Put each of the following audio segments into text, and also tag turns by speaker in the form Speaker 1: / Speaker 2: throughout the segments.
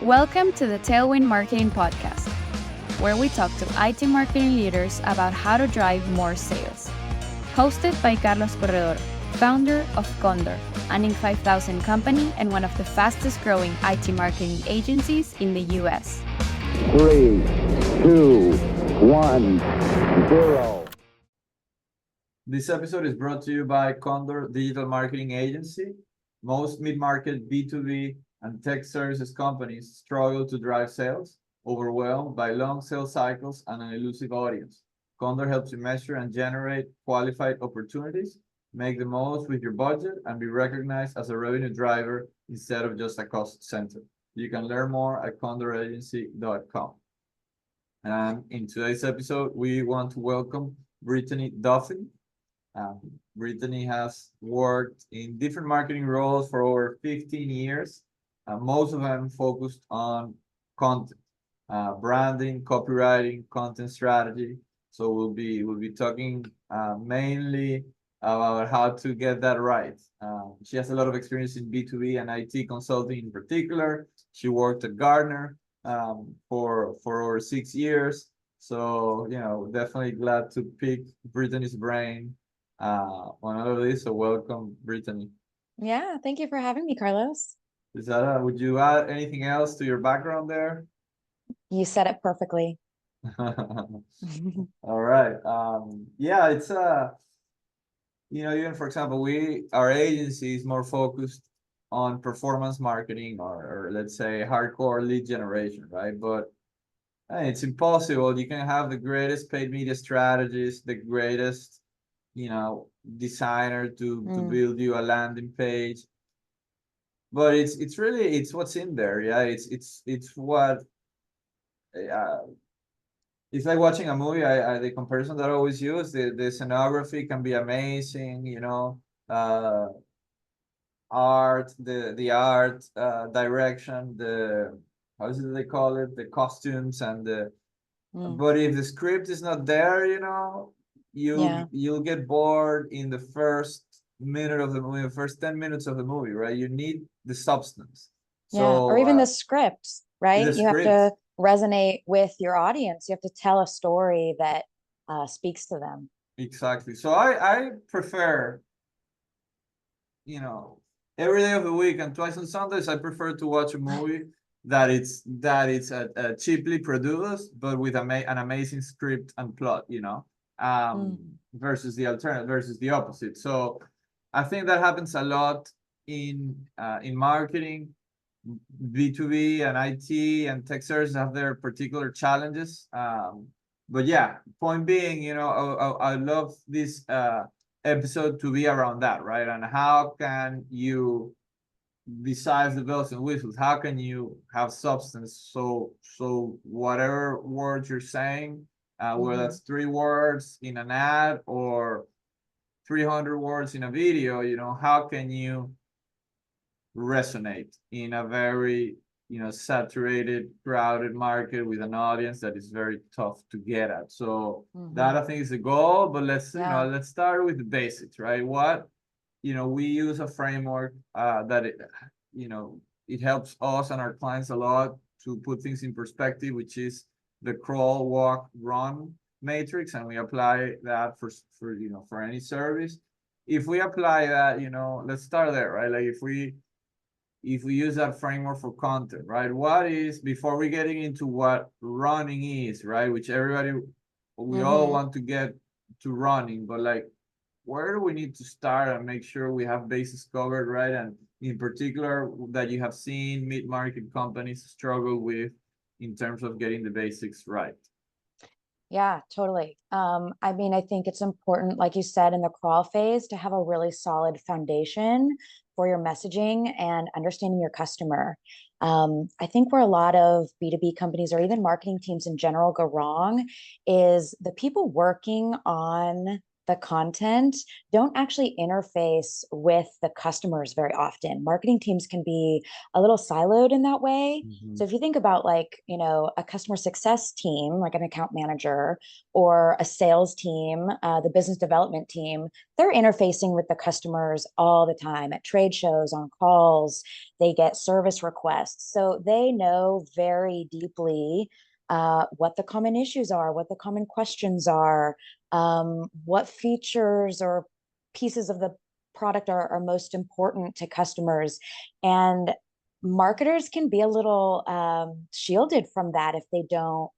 Speaker 1: Welcome to the Tailwind Marketing Podcast, where we talk to IT marketing leaders about how to drive more sales. Hosted by Carlos Corredor, founder of Corredor, an Inc. 5000 company and one of the fastest growing IT marketing agencies in the US.
Speaker 2: 3, 2, 1, 0.
Speaker 3: This episode is brought to you by Corredor Digital Marketing Agency. Most mid-market B2B and tech services companies struggle to drive sales, overwhelmed by long sales cycles and an elusive audience. Corredor helps you measure and generate qualified opportunities, make the most with your budget, and be recognized as a revenue driver instead of just a cost center. You can learn more at condoragency.com. And in today's episode, we want to welcome Brittany Dufin. Brittany has worked in different marketing roles for over 15 years. Most of them focused on content, branding, copywriting, content strategy. So we'll be talking mainly about how to get that right. She has a lot of experience in B2B and IT consulting in particular. She worked at Gartner for over 6 years. So, definitely glad to pick Brittany's brain on all of this. So welcome, Brittany.
Speaker 4: Yeah, thank you for having me, Carlos.
Speaker 3: Would you add anything else to your background there?
Speaker 4: You said it perfectly.
Speaker 3: All right. Yeah, it's even for example, our agency is more focused on performance marketing or let's say hardcore lead generation, right? But it's impossible. You can have the greatest paid media strategist, the greatest, designer to build you a landing page. But it's really what's in there. Yeah, it's what it's like watching a movie. The comparison that I always use, the scenography can be amazing, art, the art direction, the how is it they call it, the costumes and but if the script is not there, you'll get bored in the first minute of the movie, the first 10 minutes of the movie, right? You need the substance.
Speaker 4: Or even the script, right? You have to resonate with your audience. You have to tell a story that speaks to them.
Speaker 3: Exactly. So I prefer, every day of the week and twice on Sundays, I prefer to watch a movie that it's cheaply produced, but with an amazing script and plot, versus the opposite. So I think that happens a lot in marketing. B2B and IT and tech services have their particular challenges. But yeah, point being, I love this episode to be around that, right? And how can you, besides the bells and whistles, how can you have substance? So whatever words you're saying, whether that's 3 words in an ad or 300 words in a video, how can you resonate in a very saturated, crowded market with an audience that is very tough to get at? So that I think is the goal. But let's start with the basics, right? We use a framework that it helps us and our clients a lot to put things in perspective, which is the crawl, walk, run matrix, and we apply that for any service. If we apply that, let's start there, right? Like if we use that framework for content, right? Before we getting into what running is, right? Which we all want to get to running, but like, where do we need to start and make sure we have bases covered, right? And in particular, that you have seen mid-market companies struggle with in terms of getting the basics right.
Speaker 4: Yeah, totally. I think it's important, like you said, in the crawl phase to have a really solid foundation for your messaging and understanding your customer. I think where a lot of B2B companies or even marketing teams in general go wrong is the people working on the content don't actually interface with the customers very often. Marketing teams can be a little siloed in that way. So if you think about like, a customer success team, like an account manager, or a sales team, the business development team, they're interfacing with the customers all the time at trade shows, on calls, they get service requests. So they know very deeply what the common issues are, what the common questions are, what features or pieces of the product are most important to customers. And marketers can be a little shielded from that if they don't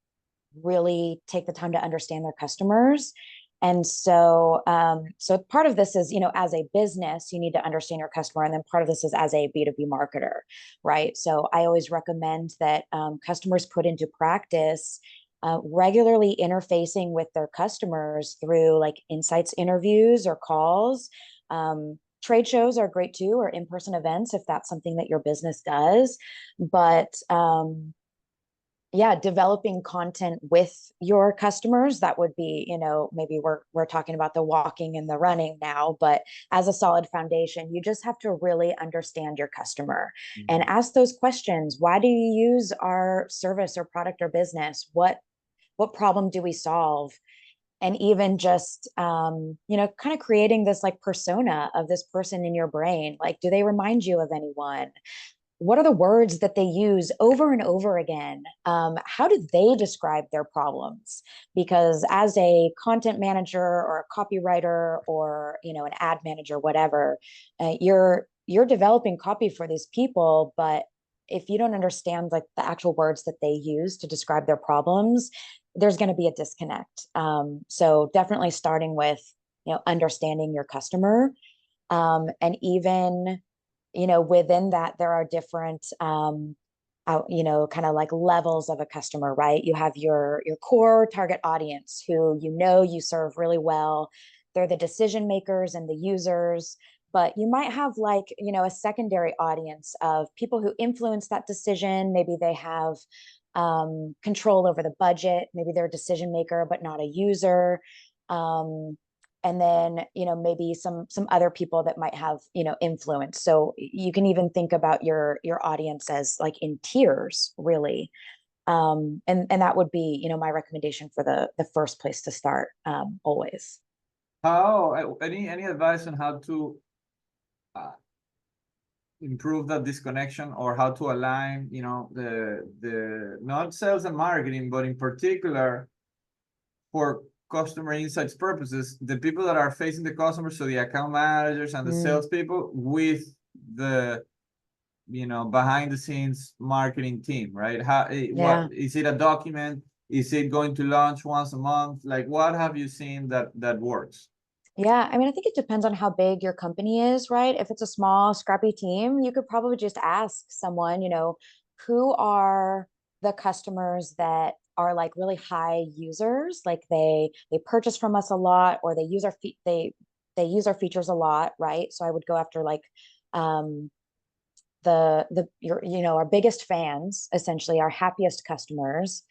Speaker 4: really take the time to understand their customers. And so, so part of this is, as a business, you need to understand your customer. And then part of this is as a B2B marketer, right? So I always recommend that customers put into practice regularly interfacing with their customers through like insights interviews or calls. Trade shows are great too, or in-person events if that's something that your business does. But yeah, developing content with your customers, that would be, maybe we're talking about the walking and the running now, but as a solid foundation, you just have to really understand your customer and ask those questions. Why do you use our service or product or business? What problem do we solve? And even just kind of creating this like persona of this person in your brain. Like, do they remind you of anyone? What are the words that they use over and over again? How do they describe their problems? Because as a content manager or a copywriter or an ad manager, whatever, you're developing copy for these people, but if you don't understand like the actual words that they use to describe their problems, there's going to be a disconnect. So definitely starting with understanding your customer, and even within that, there are different, kind of like levels of a customer, right? You have your core target audience who you serve really well. They're the decision makers and the users, but you might have like, a secondary audience of people who influence that decision. Maybe they have control over the budget. Maybe they're a decision maker, but not a user. And then maybe some other people that might have influence. So you can even think about your audience as like in tiers, really. And that would be my recommendation for the first place to start, always.
Speaker 3: How any advice on how to improve that disconnection, or how to align the not sales and marketing, but in particular for customer insights purposes, the people that are facing the customers, so the account managers and the salespeople, with the behind the scenes marketing team, right? What is it? A document? Is it going to launch once a month? Like, what have you seen that works?
Speaker 4: Yeah, I mean, I think it depends on how big your company is, right? If it's a small, scrappy team, you could probably just ask someone, who are the customers that are like really high users, like they purchase from us a lot, or they use they use our features a lot, right? So I would go after like our biggest fans, essentially our happiest customers.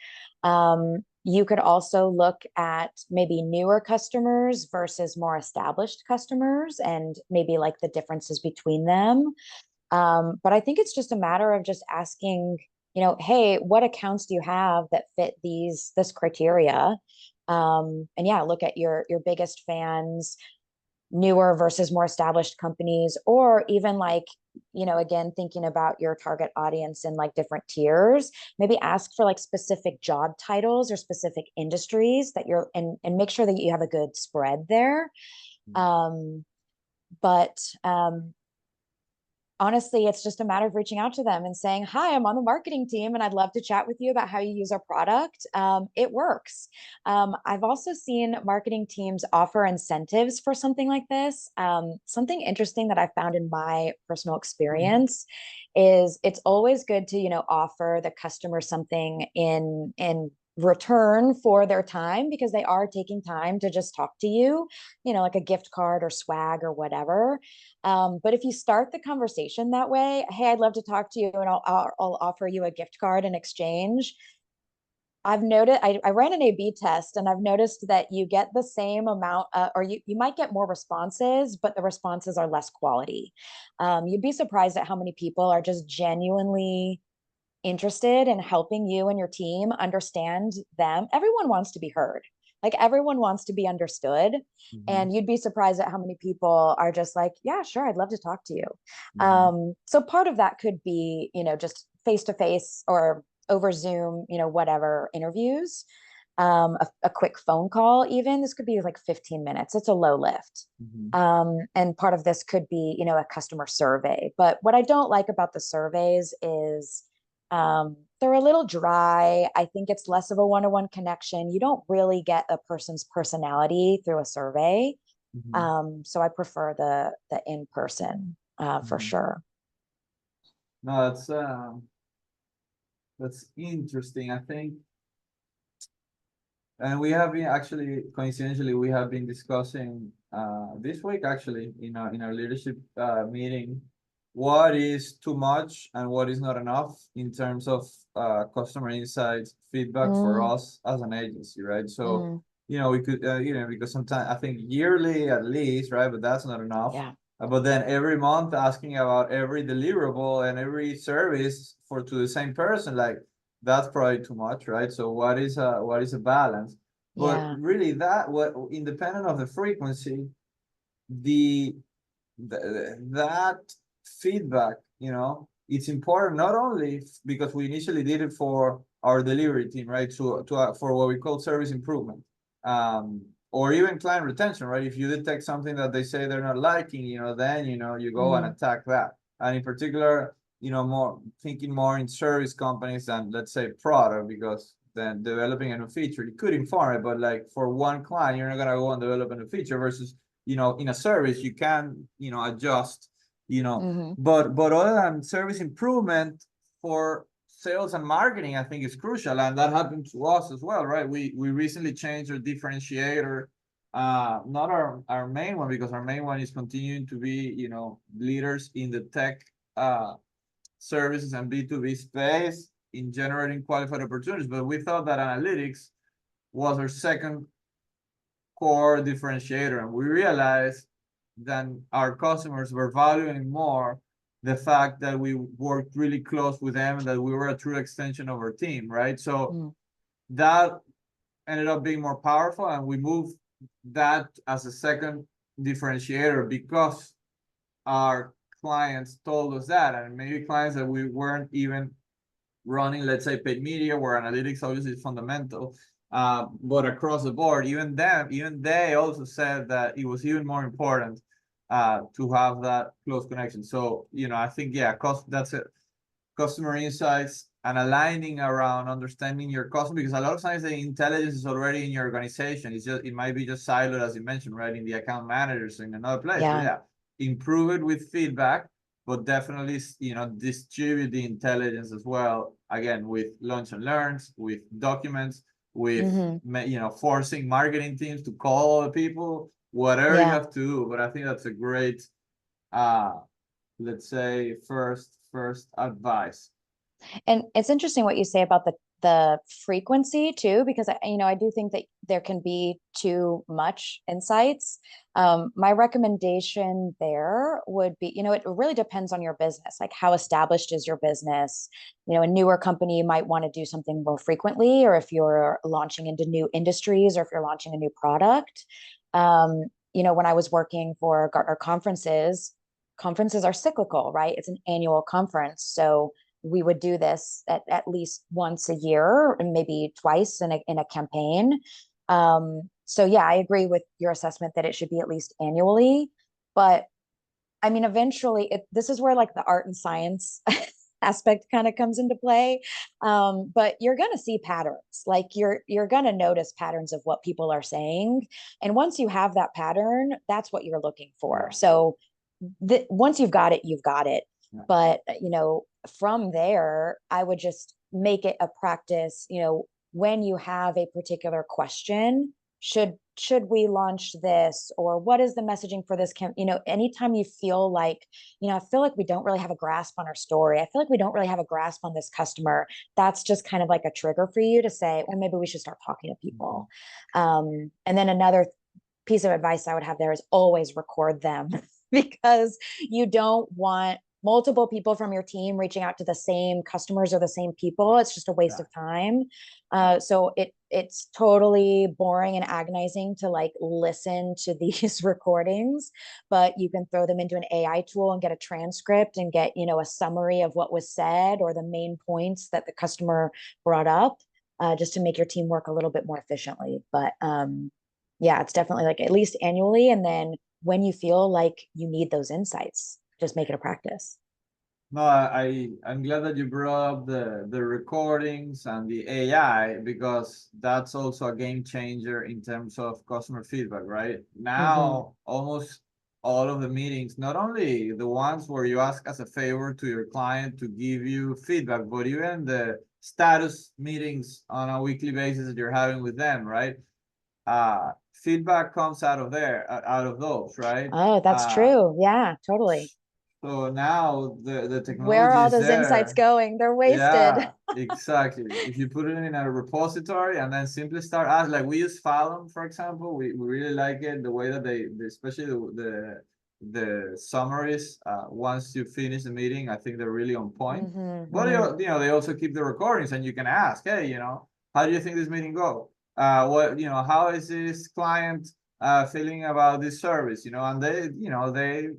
Speaker 4: You could also look at maybe newer customers versus more established customers, and maybe like the differences between them. But I think it's just a matter of just asking, hey, what accounts do you have that fit this criteria? And yeah, look at your biggest fans, newer versus more established companies, or even like, again, thinking about your target audience in like different tiers, maybe ask for like specific job titles or specific industries that and make sure that you have a good spread there. But honestly, it's just a matter of reaching out to them and saying, hi, I'm on the marketing team and I'd love to chat with you about how you use our product. It works. I've also seen marketing teams offer incentives for something like this. Something interesting that I found in my personal experience is it's always good to, offer the customer something in return for their time, because they are taking time to just talk to you, like a gift card or swag or whatever. But if you start the conversation that way, hey, I'd love to talk to you and I'll offer you a gift card in exchange, I've noticed, I ran an A/B test, and I've noticed that you get the same amount, or you might get more responses, but the responses are less quality. You'd be surprised at how many people are just genuinely interested in helping you and your team understand them. Everyone wants to be heard. Like, everyone wants to be understood.
Speaker 3: Mhm.
Speaker 4: And you'd be surprised at how many people are just like, yeah, sure, I'd love to talk to you.
Speaker 3: Mhm.
Speaker 4: So part of that could be, just face to face or over Zoom, whatever interviews, a quick phone call, even. This could be like 15 minutes. It's a low lift.
Speaker 3: Mhm.
Speaker 4: And part of this could be, a customer survey. But what I don't like about the surveys is they're a little dry. I think it's less of a one-to-one connection. You don't really get a person's personality through a survey.
Speaker 3: Mhm.
Speaker 4: So I prefer the in-person, for
Speaker 3: Mhm.
Speaker 4: sure.
Speaker 3: No, that's interesting. I think, and we have been actually, coincidentally, we have been discussing this week actually in our leadership meeting, what is too much and what is not enough in terms of customer insights feedback for
Speaker 4: Mm,
Speaker 3: us as an agency, right? So,
Speaker 4: mm,
Speaker 3: we could, because sometimes I think yearly at least, right? But that's not enough.
Speaker 4: yeah,
Speaker 3: But then every month asking about every deliverable and every service to the same person, like that's probably too much, right? So what is a balance? But
Speaker 4: yeah,
Speaker 3: really, that what independent of the frequency, the, that feedback, it's important not only because we initially did it for our delivery team, right? For what we call service improvement, or even client retention, right? If you detect something that they say they're not liking, then you go and
Speaker 4: mm,
Speaker 3: attack that. And in particular, more thinking more in service companies than, let's say, product, because then developing a new feature, you could inform it, but like for one client, you're not gonna go and develop a new feature versus in a service you can adjust,
Speaker 4: hmm
Speaker 3: but other than service improvement, for sales and marketing, I think is crucial, and that happened to us as well, right? We recently changed our differentiator, not our main one, because our main one is continuing to be leaders in the tech services and B2B space in generating qualified opportunities, but we thought that analytics was our second core differentiator. And we realized that our customers were valuing more the fact that we worked really close with them and that we were a true extension of our team, right? So
Speaker 4: mm,
Speaker 3: that ended up being more powerful, and we moved that as a second differentiator because our clients told us that, and maybe clients that we weren't even running, let's say, paid media, where analytics obviously is fundamental. But across the board, even they also said that it was even more important to have that close connection. So, I think, yeah, that's it. Customer insights and aligning around understanding your customer, because a lot of times the intelligence is already in your organization. It might be just siloed, as you mentioned, right, in the account managers in another place. But
Speaker 4: yeah,
Speaker 3: yeah, improve it with feedback, but definitely distribute the intelligence as well. Again, with lunch and learns, with documents, with
Speaker 4: hmm
Speaker 3: forcing marketing teams to call all the people, whatever you
Speaker 4: yeah.
Speaker 3: have to do. But I think that's a great uh let's say first advice.
Speaker 4: And it's interesting what you say about the frequency too, because I do think that there can be too much insights. My recommendation there would be, it really depends on your business. Like, how established is your business? A newer company might want to do something more frequently, or if you're launching into new industries, or if you're launching a new product. Um, when I was working for Gartner conferences are cyclical, right? It's an annual conference. So we would do this at least once a year and maybe twice in a campaign. So yeah, I agree with your assessment that it should be at least annually. But I mean, eventually, this is where like the art and science aspect kind of comes into play. But you're going to see patterns. Like, you're going to notice patterns of what people are saying, and once you have that pattern, that's what you're looking for.
Speaker 3: Yeah.
Speaker 4: So once you've got it, you've got it.
Speaker 3: Yeah.
Speaker 4: But from there, I would just make it a practice. When you have a particular question, should should we launch this, or what is the messaging for this anytime you feel like, I feel like we don't really have a grasp on our story, I feel like we don't really have a grasp on this customer, that's just kind of like a trigger for you to say, well, maybe we should start talking to people. And then another piece of advice I would have there is always record them because you don't want multiple people from your team reaching out to the same customers or the same people. It's just a waste of time. So it's totally boring and agonizing to like listen to these recordings, but you can throw them into an AI tool and get a transcript and get, a summary of what was said or the main points that the customer brought up, just to make your team work a little bit more efficiently. But yeah, it's definitely like at least annually. And then when you feel like you need those insights, just make it a practice.
Speaker 3: No, I'm glad that you brought up the recordings and the AI, because that's also a game changer in terms of customer feedback, right? Now, almost all of the meetings, not only the ones where you ask as a favor to your client to give you feedback, but even the status meetings on a weekly basis that you're having with them, right? Feedback comes out of those, right?
Speaker 4: Oh, that's true. Yeah, totally.
Speaker 3: So now the technology
Speaker 4: Where are all
Speaker 3: is
Speaker 4: those insights
Speaker 3: there.
Speaker 4: going? They're wasted.
Speaker 3: Yeah, exactly. If you put it in a repository and then simply start asking, like we use Fallon, for example, we really like it, the way that they especially the summaries, once you finish the meeting, I think they're really on point. But they also keep the recordings, and you can ask, hey, how do you think this meeting go? How is this client feeling about this service? And they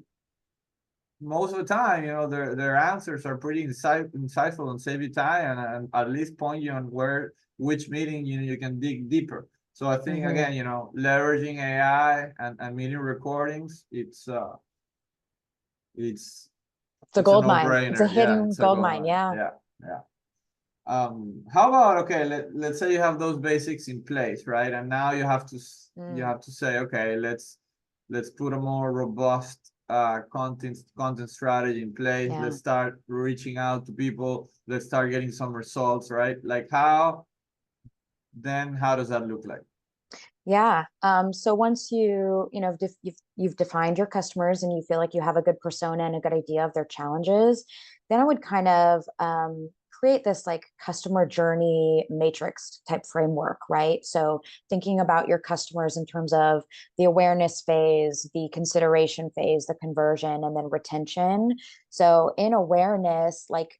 Speaker 3: most of the time, their answers are pretty insightful and save you time, and at least point you on which meeting you can dig deeper. So I think again, leveraging AI and meeting recordings, it's a
Speaker 4: gold mine.
Speaker 3: no-brainer.
Speaker 4: It's a hidden
Speaker 3: It's a
Speaker 4: gold mine. Yeah.
Speaker 3: Yeah. How about, okay, let's say you have those basics in place, right? And now you have to say, okay, let's put a more robust content strategy in place. Let's start reaching out to people. Let's start getting some results, right? Like how does that look like?
Speaker 4: Yeah. So once you've defined your customers and you feel like you have a good persona and a good idea of their challenges, then I would kind of create this like customer journey matrix type framework, right? So thinking about your customers in terms of the awareness phase, the consideration phase, the conversion, and then retention. So in awareness, like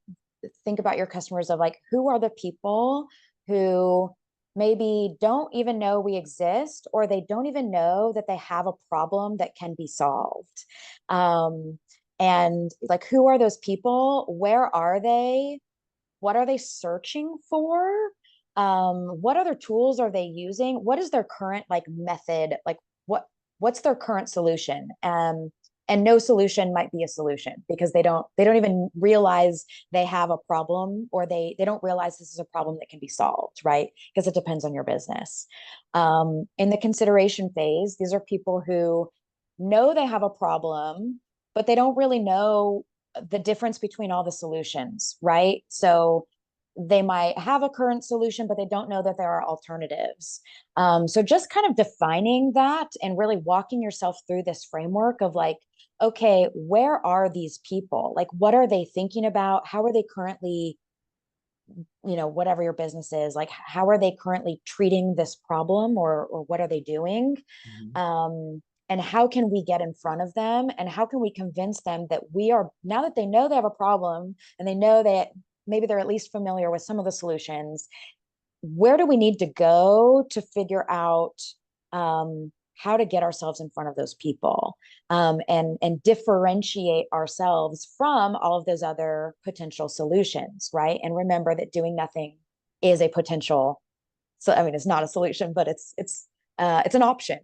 Speaker 4: think about your customers of like, who are the people who maybe don't even know we exist, or they don't even know that they have a problem that can be solved. And like, who are those people? Where are they? What are they searching for? What other tools are they using? What is their current like method? Like what's their current solution? And no solution might be a solution, because they don't even realize they have a problem, or they don't realize this is a problem that can be solved, right? Because it depends on your business. In the consideration phase, these are people who know they have a problem, but they don't really know the difference between all the solutions, right? So they might have a current solution, but they don't know that there are alternatives. So just kind of defining that and really walking yourself through this framework of like, okay, where are these people? Like, what are they thinking about? How are they currently, whatever your business is, like, how are they currently treating this problem, or what are they doing? And how can we get in front of them, and how can we convince them that now that they know they have a problem and they know that maybe they're at least familiar with some of the solutions, where do we need to go to figure out how to get ourselves in front of those people, and differentiate ourselves from all of those other potential solutions, right? And remember that doing nothing is a potential. So I mean, it's not a solution, but it's an option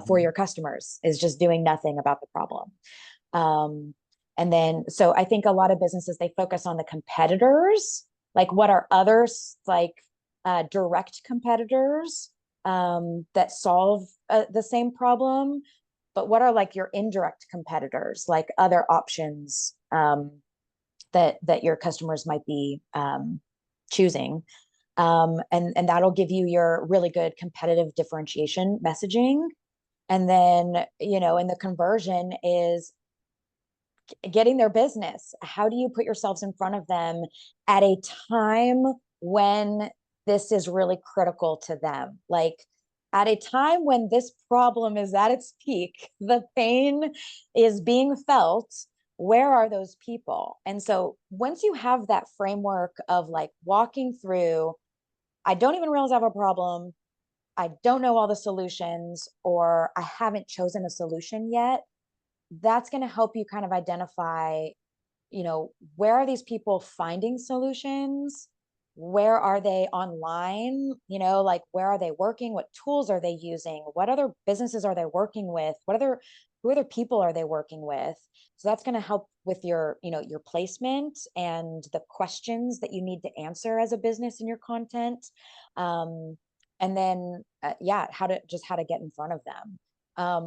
Speaker 4: for your customers, is just doing nothing about the problem. And then, so I think a lot of businesses, they focus on the competitors, like what are others, like direct competitors that solve the same problem, but what are like your indirect competitors, like other options that your customers might be choosing. And that'll give you your really good competitive differentiation messaging. And then, and the conversion is getting their business. How do you put yourselves in front of them at a time when this is really critical to them? Like at a time when this problem is at its peak, the pain is being felt. Where are those people? And so once you have that framework of like walking through, I don't even realize I have a problem, I don't know all the solutions, or I haven't chosen a solution yet, that's going to help you kind of identify, where are these people finding solutions? Where are they online? Like where are they working? What tools are they using? What other businesses are they working with? Who other people are they working with? So that's going to help with your, your placement and the questions that you need to answer as a business in your content. And then, how to get in front of them.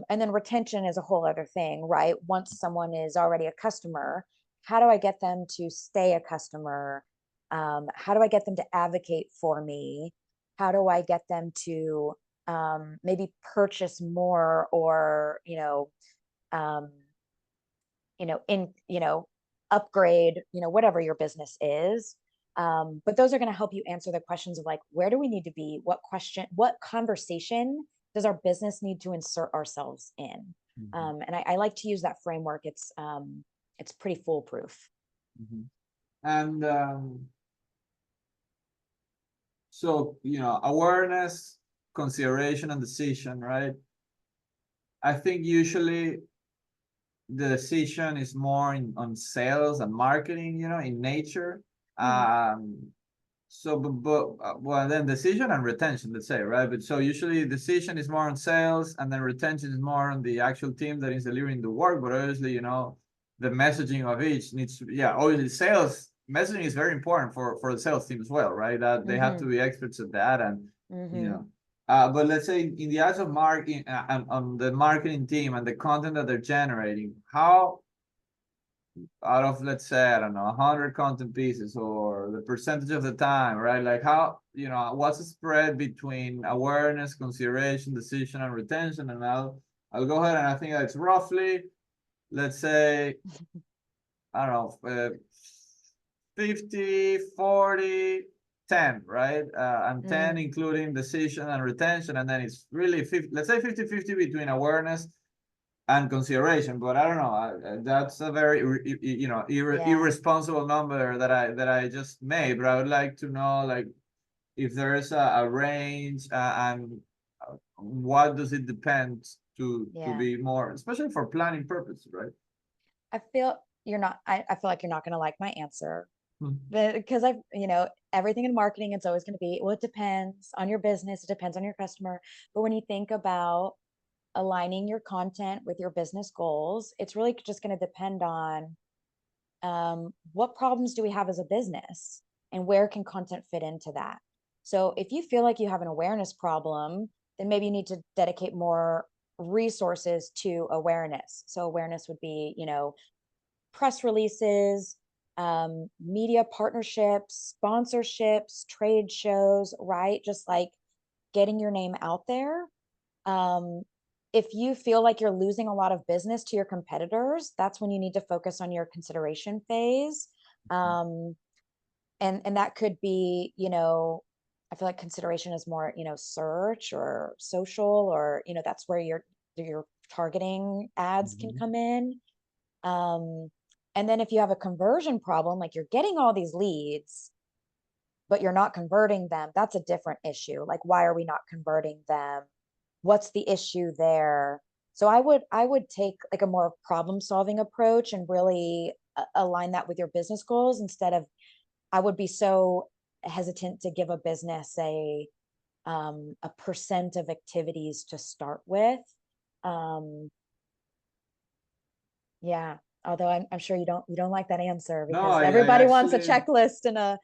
Speaker 4: And then retention is a whole other thing, right? Once someone is already a customer, how do I get them to stay a customer? How do I get them to advocate for me? How do I get them to maybe purchase more, or upgrade, whatever your business is. But those are going to help you answer the questions of like, where do we need to be? What conversation does our business need to insert ourselves in? And I like to use that framework. It's pretty foolproof.
Speaker 3: And so, awareness, consideration, and decision, right? I think usually the decision is more on sales and marketing, in nature. So, well, then decision and retention, let's say, right? But so usually decision is more on sales, and then retention is more on the actual team that is delivering the work. But obviously, the messaging of each needs to be, obviously sales messaging is very important for the sales team as well, right? That they have to be experts at that, and but let's say in the eyes of marketing and on the marketing team and the content that they're generating, how out of, let's say, I don't know, 100 content pieces, or the percentage of the time, right? Like how, what's the spread between awareness, consideration, decision, and retention? And I'll go ahead, and I think that's roughly, let's say, I don't know, 50, 40, 10, right? And 10 including decision and retention. And then it's really 50, let's say 50-50 between awareness and consideration. But I don't know, that's a very irresponsible number that I just made. But I would like to know, like, if there is a range, and what does it depend to be more, especially for planning purposes, right?
Speaker 4: I feel like you're not going to like my answer, because everything in marketing, it's always going to be, well, it depends on your business, it depends on your customer. But when you think about aligning your content with your business goals, it's really just going to depend on what problems do we have as a business, and where can content fit into that. So if you feel like you have an awareness problem, then maybe you need to dedicate more resources to awareness. So awareness would be, press releases, media partnerships, sponsorships, trade shows, right? Just like getting your name out there. If you feel like you're losing a lot of business to your competitors, that's when you need to focus on your consideration phase. And that could be, I feel like consideration is more, search or social, or, that's where your targeting ads can come in. And then if you have a conversion problem, like you're getting all these leads, but you're not converting them, that's a different issue. Like, why are we not converting them? What's the issue there? So I would take like a more problem solving approach and really align that with your business goals, instead of, I would be so hesitant to give a business a percent of activities to start with. Although I'm sure you don't like that answer, because everybody wants a checklist and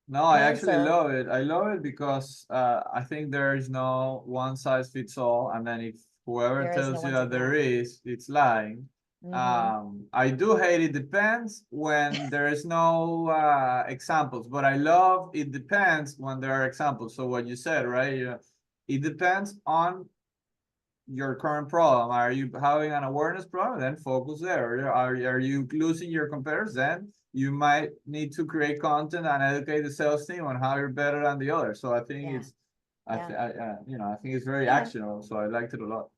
Speaker 3: No, I actually love it. I love it because I think there is no one size fits all, and then if whoever tells you that there is, it's lying. I do hate it depends when there is no examples, but I love it depends when there are examples. So what you said, right? It depends on your current problem. Are you having an awareness problem? Then focus there. Are you losing your competitors? Then you might need to create content and educate the sales team on how you're better than the others. So I think
Speaker 4: Yeah.
Speaker 3: it's, I think it's very
Speaker 4: Yeah.
Speaker 3: actionable. So I liked it a lot.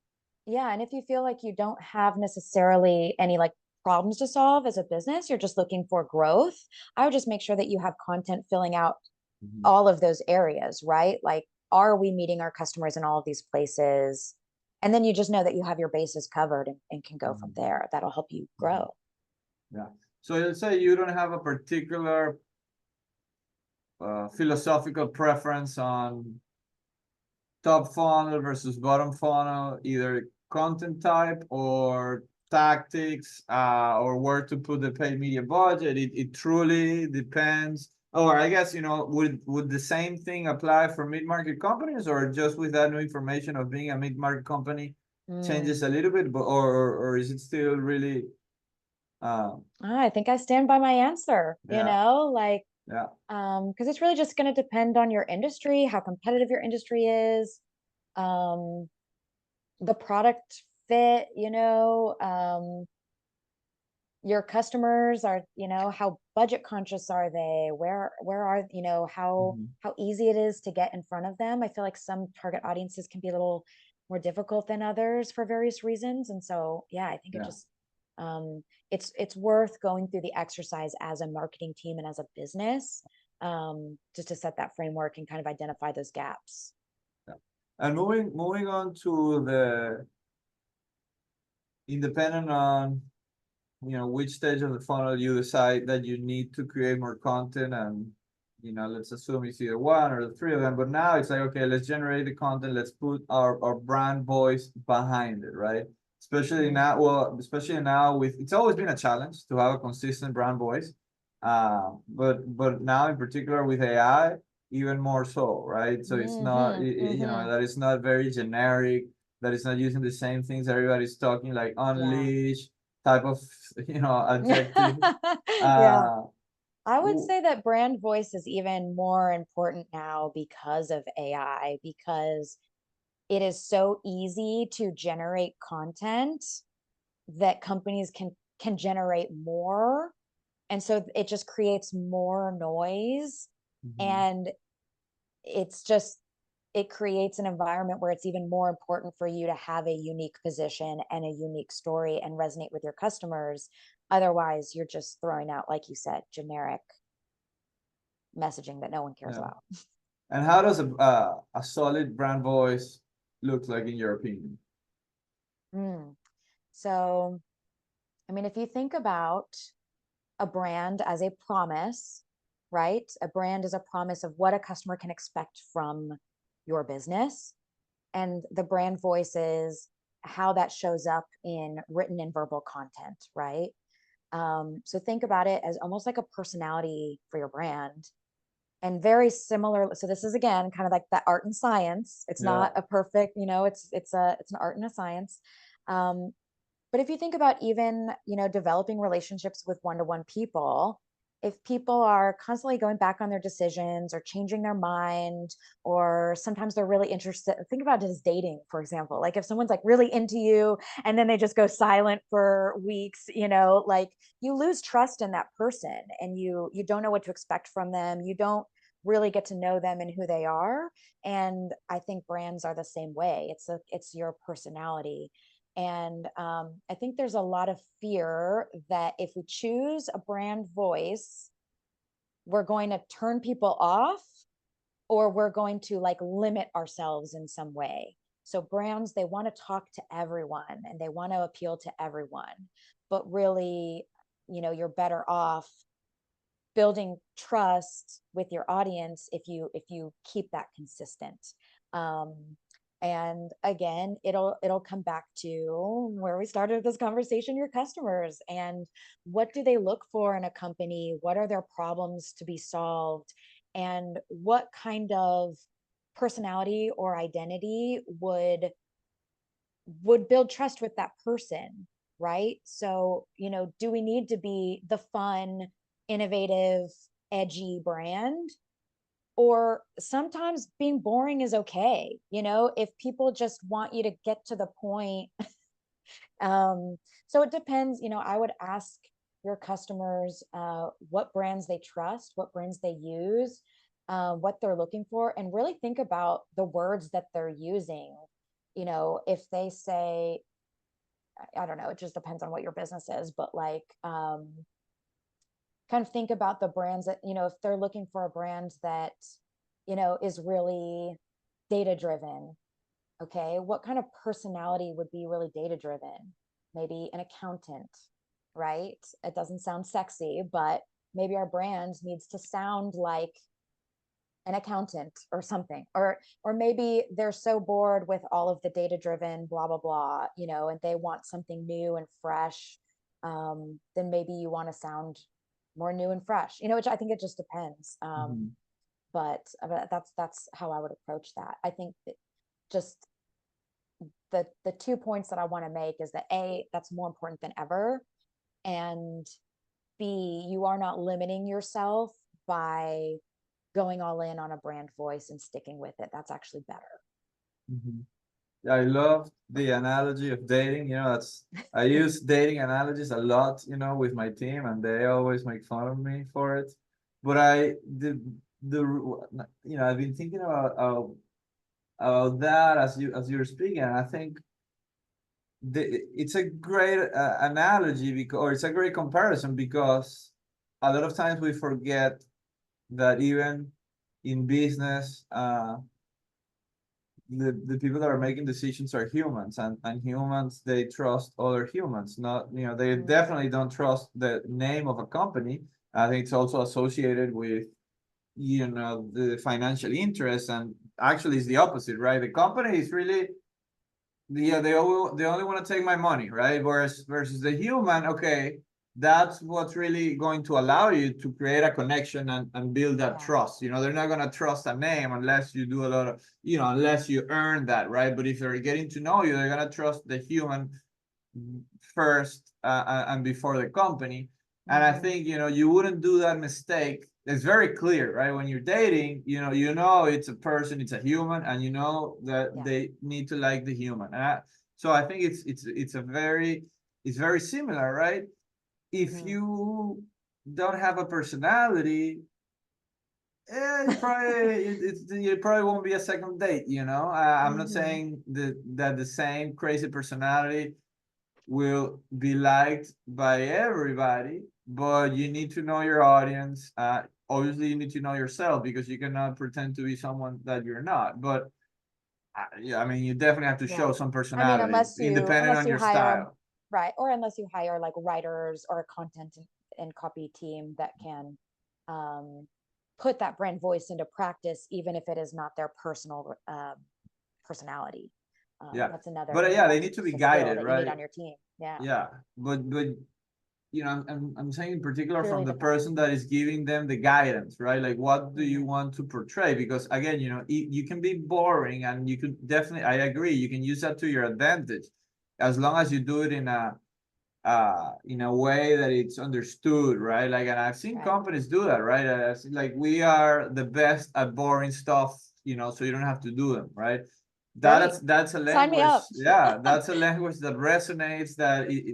Speaker 4: Yeah. And if you feel like you don't have necessarily any like problems to solve as a business, you're just looking for growth, I would just make sure that you have content filling out all of those areas, right? Like, are we meeting our customers in all of these places? And then you just know that you have your bases covered and can go from there. That'll help you grow.
Speaker 3: Yeah. So let's say you don't have a particular philosophical preference on top funnel versus bottom funnel, either content type or tactics, or where to put the paid media budget. It truly depends. Or I guess, would the same thing apply for mid-market companies, or just with that new information of being a mid-market company changes a little bit, but or is it still really
Speaker 4: I think I stand by my answer,
Speaker 3: yeah,
Speaker 4: like,
Speaker 3: yeah.
Speaker 4: because it's really just going to depend on your industry, how competitive your industry is, the product fit, your customers are, how budget conscious are they? Where are, how easy it is to get in front of them. I feel like some target audiences can be a little more difficult than others for various reasons. And so, yeah, I think it
Speaker 3: Yeah.
Speaker 4: just, it's worth going through the exercise as a marketing team and as a business, just to set that framework and kind of identify those gaps.
Speaker 3: And moving on to the independent on which stage of the funnel you decide that you need to create more content, and let's assume it's either one or the three of them, but now it's like, okay, let's generate the content, let's put our brand voice behind it, right? Especially now with, it's always been a challenge to have a consistent brand voice, but now in particular with AI, even more so, right? So it's not, that it's not very generic, that it's not using the same things everybody's talking, like unleash type of adjective.
Speaker 4: Yeah.
Speaker 3: uh
Speaker 4: I would say that brand voice is even more important now because of AI, because it is so easy to generate content that companies can generate more. And so it just creates more noise. And it's just, it creates an environment where it's even more important for you to have a unique position and a unique story and resonate with your customers. Otherwise, you're just throwing out, like you said, generic messaging that no one cares about.
Speaker 3: And how does a solid brand voice look like in your opinion?
Speaker 4: So, I mean, if you think about a brand as a promise, right? A brand is a promise of what a customer can expect from your business. And the brand voice is how that shows up in written and verbal content, right? So think about it as almost like a personality for your brand, and very similar. So this is again kind of like that art and science. It's not a perfect, it's an art and a science. But if you think about even, developing relationships with one-to-one people, if people are constantly going back on their decisions or changing their mind, or sometimes they're really interested, think about it as dating, for example. Like if someone's like really into you and then they just go silent for weeks, like you lose trust in that person, and you don't know what to expect from them. You don't really get to know them and who they are. And I think brands are the same way. It's your personality. And I think there's a lot of fear that if we choose a brand voice, we're going to turn people off, or we're going to like limit ourselves in some way. So brands, they want to talk to everyone and they want to appeal to everyone. But really, you're better off building trust with your audience if you keep that consistent. And again, it'll come back to where we started this conversation, your customers, and what do they look for in a company? What are their problems to be solved? And what kind of personality or identity would build trust with that person? right? So, do we need to be the fun, innovative, edgy brand? Or sometimes being boring is okay. If people just want you to get to the point. So it depends. I would ask your customers what brands they trust, what brands they use, what they're looking for, and really think about the words that they're using. If they say, I don't know, it just depends on what your business is, but like, kind of think about the brands that, if they're looking for a brand that, is really data driven. Okay, what kind of personality would be really data driven? Maybe an accountant, right? It doesn't sound sexy, but maybe our brand needs to sound like an accountant or something. Or maybe they're so bored with all of the data driven blah blah blah, and they want something new and fresh. Then maybe you want to sound more new and fresh, which I think it just depends. But that's how I would approach that. I think that just the 2 points that I want to make is that A, that's more important than ever, and B, you are not limiting yourself by going all in on a brand voice and sticking with it. That's actually better.
Speaker 3: Yeah, I love the analogy of dating. I use dating analogies a lot, with my team, and they always make fun of me for it. But I've been thinking about that as you're speaking, and I think it's a great analogy or it's a great comparison, because a lot of times we forget that even in business, the people that are making decisions are humans, and humans, they trust other humans, not, they definitely don't trust the name of a company. I think it's also associated with, the financial interest, and actually it's the opposite, right? The company is really, they only want to take my money, right? Whereas versus the human, okay, that's what's really going to allow you to create a connection and build that trust. They're not going to trust a name unless you do a lot of, unless you earn that, right? But if they're getting to know you, they're going to trust the human first, and before the company. And I think, you wouldn't do that mistake. It's very clear, right? When you're dating, it's a person, it's a human, and that they need to like the human. So I think it's very similar, right? If you don't have a personality, it probably won't be a second date. I'm not saying that the same crazy personality will be liked by everybody, but you need to know your audience. Obviously, you need to know yourself, because you cannot pretend to be someone that you're not. But I mean, you definitely have to show some personality, independent on your style.
Speaker 4: Right. Or unless you hire like writers or a content and copy team that can put that brand voice into practice, even if it is not their personal personality. That's another.
Speaker 3: But they need to be guided, right?
Speaker 4: You need on your team.
Speaker 3: Yeah, but I'm saying in particular from the person that is giving them the guidance, right? Like, what do you want to portray? Because again, you can be boring, and you could definitely, I agree, you can use that to your advantage, as long as you do it in a way that it's understood, right? Like, and I've seen companies do that, right? Like, we are the best at boring stuff, so you don't have to do them, right? That's a language.
Speaker 4: Sign me up.
Speaker 3: Yeah, that's a language that resonates,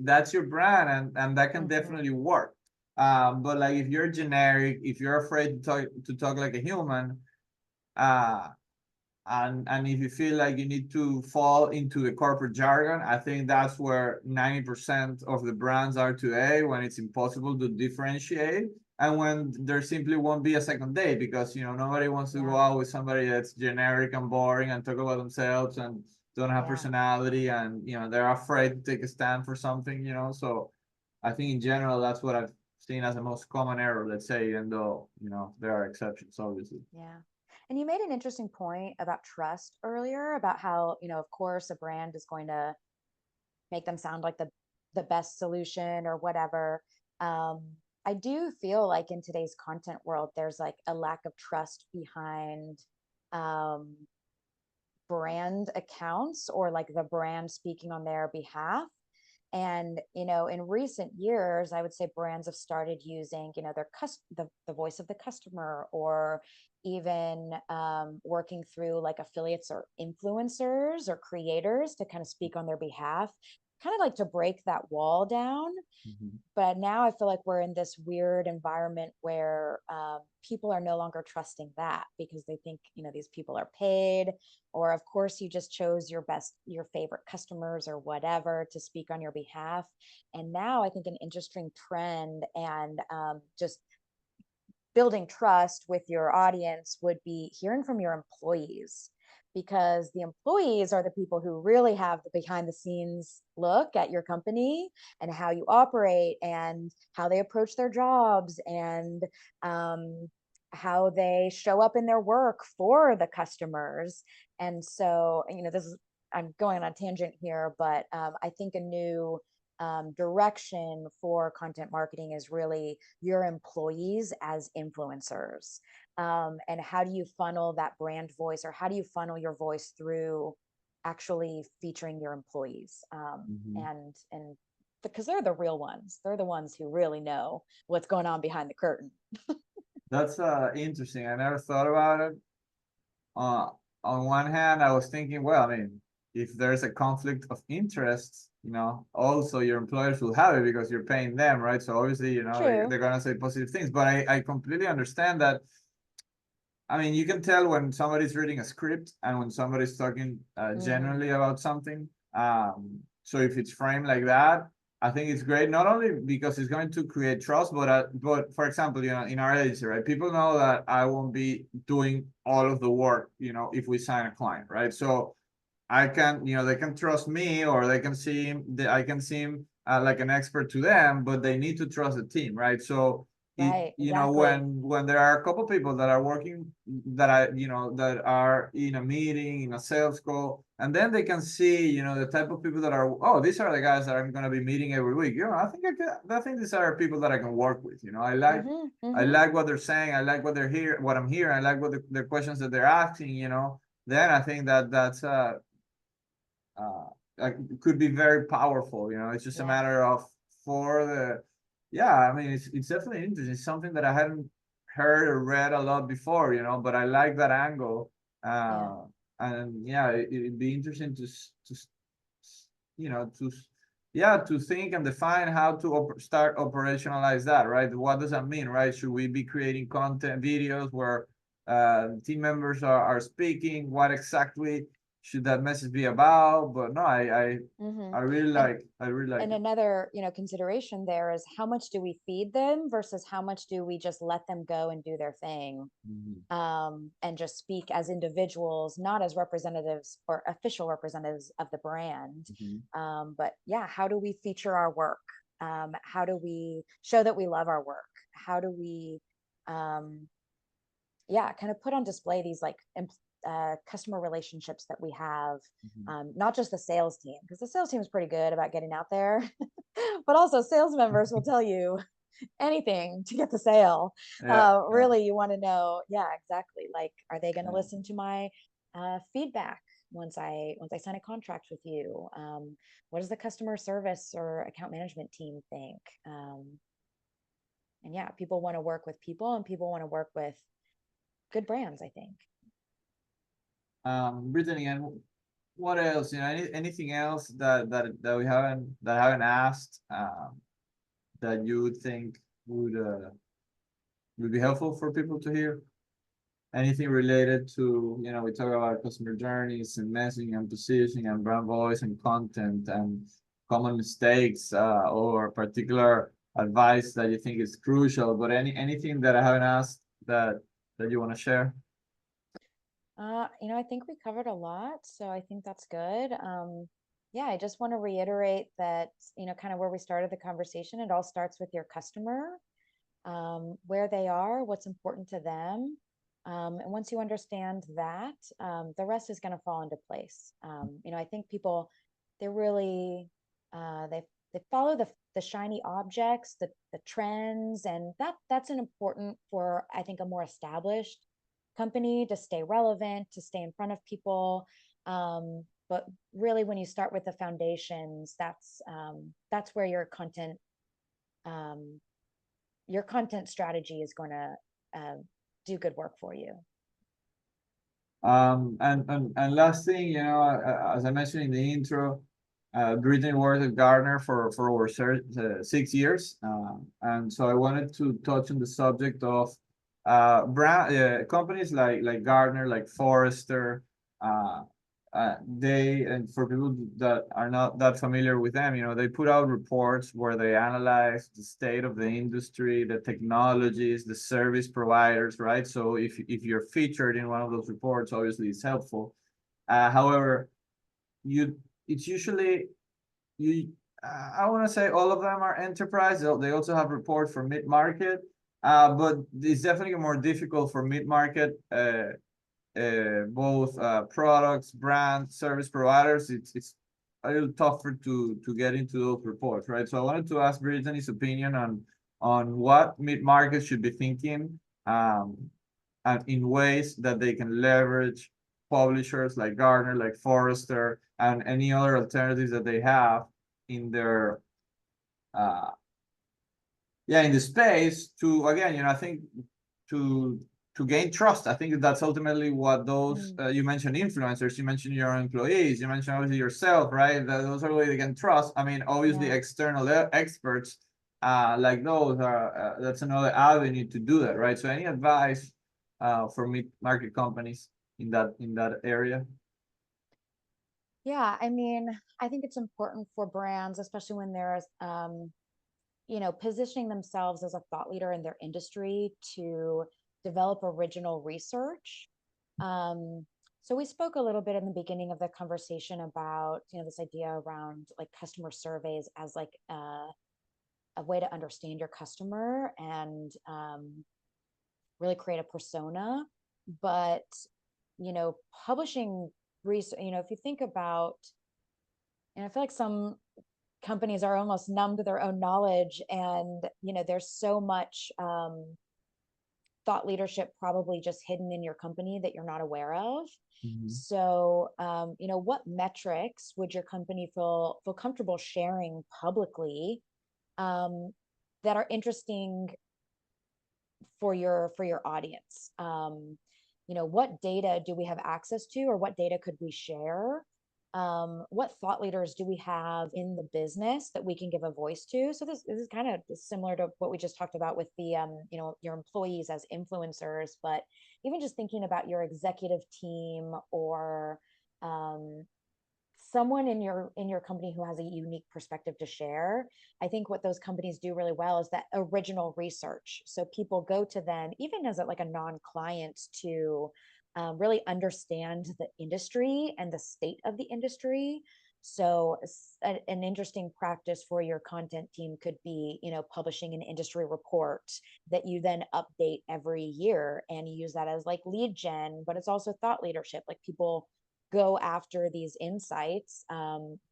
Speaker 3: that's your brand, and that can definitely work. But like, if you're generic, if you're afraid to talk like a human, and if you feel like you need to fall into the corporate jargon, I think that's where 90% of the brands are today, when it's impossible to differentiate, and when there simply won't be a second date, because nobody wants to go out with somebody that's generic and boring and talk about themselves and don't have personality, and they're afraid to take a stand for something. So I think in general, that's what I've seen as the most common error, let's say, even though there are exceptions, obviously.
Speaker 4: And you made an interesting point about trust earlier, about how, of course, a brand is going to make them sound like the best solution or whatever. I do feel like in today's content world, there's like a lack of trust behind brand accounts, or like the brand speaking on their behalf. And, in recent years, I would say brands have started using, their the voice of the customer, or even working through like affiliates or influencers or creators to kind of speak on their behalf, kind of like to break that wall down.
Speaker 3: Mhm.
Speaker 4: But now I feel like we're in this weird environment where people are no longer trusting that, because they think, these people are paid, or of course you just chose your favorite customers or whatever to speak on your behalf. And now I think an interesting trend, and just building trust with your audience, would be hearing from your employees, because the employees are the people who really have the behind the scenes look at your company and how you operate and how they approach their jobs, and how they show up in their work for the customers. And so, I'm going on a tangent here, but I think a new direction for content marketing is really your employees as influencers. And how do you funnel that brand voice, or how do you funnel your voice through actually featuring your employees?
Speaker 3: Mhm.
Speaker 4: And because they're the real ones, they're the ones who really know what's going on behind the curtain.
Speaker 3: That's interesting. I never thought about it. Uh, on one hand, I was thinking, well, I mean, if there's a conflict of interest, also your employers will have it because you're paying them, right? So obviously,
Speaker 4: True.
Speaker 3: they're gonna say positive things. But I completely understand that. I mean, you can tell when somebody's reading a script and when somebody's talking
Speaker 4: Hmm.
Speaker 3: generally about something. So if it's framed like that, I think it's great. Not only because it's going to create trust, but for example, in our agency, right? People know that I won't be doing all of the work, if we sign a client, right? So I can, they can trust me, or they can see I can seem like an expert to them, but they need to trust the team, right? So
Speaker 4: Right, exactly.
Speaker 3: when there are a couple people that are working, that are in a meeting, in a sales call, and then they can see, the type of people that are, oh, these are the guys that I'm going to be meeting every week. I think these are people that I can work with.
Speaker 4: Hmm.
Speaker 3: I
Speaker 4: Hmm.
Speaker 3: like what they're saying. I like what I'm hearing. I like the questions that they're asking. Then I think that's uh, like could be very powerful. It's just a
Speaker 4: Yeah.
Speaker 3: matter of for the yeah. I mean, it's definitely interesting. It's something that I hadn't heard or read a lot before. But I like that angle.
Speaker 4: Yeah.
Speaker 3: And yeah, it'd be interesting to yeah, to think and define how to start operationalize that, right? What does that mean, right? Should we be creating content videos where team members are speaking? What exactly should that message be about? But no,
Speaker 4: Hmm. And
Speaker 3: I really like
Speaker 4: and
Speaker 3: it.
Speaker 4: another, consideration there is, how much do we feed them versus how much do we just let them go and do their thing,
Speaker 3: Mhm.
Speaker 4: and just speak as individuals, not as representatives or official representatives of the brand.
Speaker 3: Mhm.
Speaker 4: But yeah, how do we feature our work? How do we show that we love our work? How do we, um, yeah, kind of put on display these like customer relationships that we have,
Speaker 3: Mhm.
Speaker 4: not just the sales team, because the sales team is pretty good about getting out there, but also sales members will tell you anything to get the sale.
Speaker 3: Yeah, yeah,
Speaker 4: Really, you want to know, yeah, exactly. Like, are they going to
Speaker 3: yeah.
Speaker 4: listen to my feedback once I sign a contract with you? What does the customer service or account management team think? And yeah, people want to work with people, and people want to work with good brands, I think.
Speaker 3: Brittany, and what else? Anything else that haven't asked, that you would think would be helpful for people to hear? Anything related to, we talk about customer journeys and messaging and positioning and brand voice and content and common mistakes, or particular advice that you think is crucial, but anything that I haven't asked that you want to share?
Speaker 4: I think we covered a lot, so I think that's good. Yeah, I just want to reiterate that, kind of where we started the conversation, it all starts with your customer, where they are, what's important to them. And once you understand that, the rest is going to fall into place. I think people, they're really, they follow the shiny objects, the trends, and that's an important for, I think, a more established company to stay relevant, to stay in front of people. but really when you start with the foundations, that's where your content strategy is going to do good work for you.
Speaker 3: And last thing, as I mentioned in the intro, Brittany worked at Gartner for over 6 years, and so I wanted to touch on the subject of brand companies like Gartner, like Forrester. And for people that are not that familiar with them, they put out reports where they analyze the state of the industry, the technologies, the service providers, right? So if you're featured in one of those reports, obviously it's helpful. However, it's usually I want to say all of them are enterprise. They also have reports for mid-market, but it's definitely more difficult for mid-market. Both products, brands, service providers. It's a little tougher to get into those reports, right? So I wanted to ask Brittany's opinion on what mid-market should be thinking, and in ways that they can leverage publishers like Gartner, like Forrester, and any other alternatives that they have in their in the space to, again, I think to gain trust. I think that's ultimately what those you mentioned influencers, you mentioned your employees, you mentioned obviously yourself, right? Those are the way they can trust. I mean, obviously external experts like those are that's another avenue to do that, right? So any advice for mid-market companies in that area?
Speaker 4: Yeah, I mean, I think it's important for brands, especially when they're positioning themselves as a thought leader in their industry, to develop original research. So we spoke a little bit in the beginning of the conversation about, this idea around like customer surveys as like a way to understand your customer and really create a persona. But, publishing research, if you think about, and I feel like some companies are almost numb to their own knowledge, and, there's so much thought leadership probably just hidden in your company that you're not aware of. Mm-hmm. So, what metrics would your company feel comfortable sharing publicly that are interesting for your audience? What data do we have access to, or what data could we share? What thought leaders do we have in the business that we can give a voice to? So this is kind of similar to what we just talked about with the, your employees as influencers, but even just thinking about your executive team or someone in your company who has a unique perspective to share. I think what those companies do really well is that original research. So people go to them, even as like a non-client, to really understand the industry and the state of the industry. So an interesting practice for your content team could be, publishing an industry report that you then update every year, and you use that as like lead gen, but it's also thought leadership. Like, people go after these insights.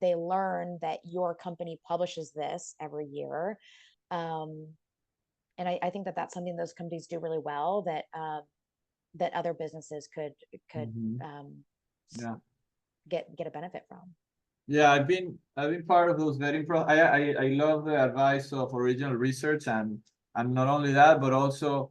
Speaker 4: They learn that your company publishes this every year. And I think that that's something those companies do really well, that other businesses could get a benefit from.
Speaker 3: Yeah, I've been part of those vetting I love the advice of original research, and not only that, but also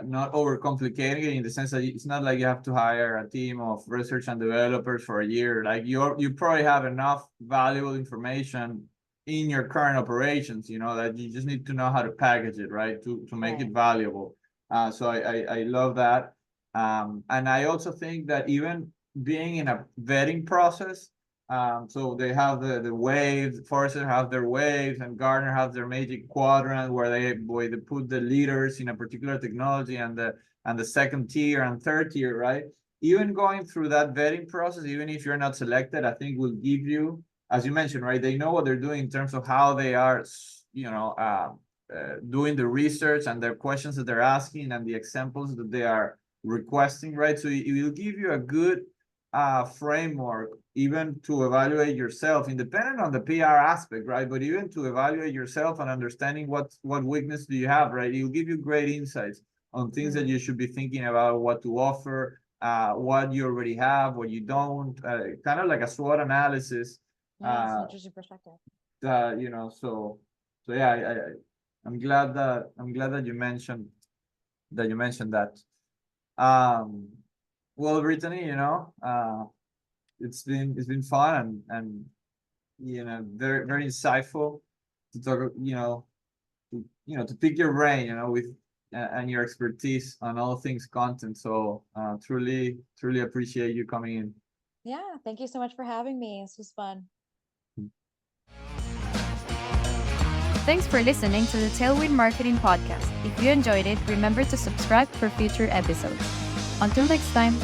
Speaker 3: not overcomplicating it, in the sense that it's not like you have to hire a team of research and developers for a year. Like, you probably have enough valuable information in your current operations, that you just need to know how to package it, right, to make it valuable. So I love that. And I also think that even being in a vetting process, so they have the waves, Forrester have their waves, and Gartner have their Magic Quadrant, where they put the leaders in a particular technology, and the second tier and third tier, right? Even going through that vetting process, even if you're not selected, I think will give you, as you mentioned, right? They know what they're doing in terms of how they are, doing the research, and their questions that they're asking, and the examples that they are requesting, right? So it will give you a good framework, even to evaluate yourself, independent on the PR aspect, right? But even to evaluate yourself and understanding what weakness do you have, right? It will give you great insights on things that you should be thinking about, what to offer, what you already have, what you don't, kind of like a SWOT analysis.
Speaker 4: Yeah, it's an interesting perspective.
Speaker 3: So yeah, I'm glad that you mentioned that. Well, Brittany, it's been fun and very very insightful to talk, to pick your brain, with and your expertise on all things content. So truly appreciate you coming in.
Speaker 4: Yeah, thank you so much for having me. This was fun.
Speaker 1: Thanks for listening to the Tailwind Marketing Podcast. If you enjoyed it, remember to subscribe for future episodes. Until next time.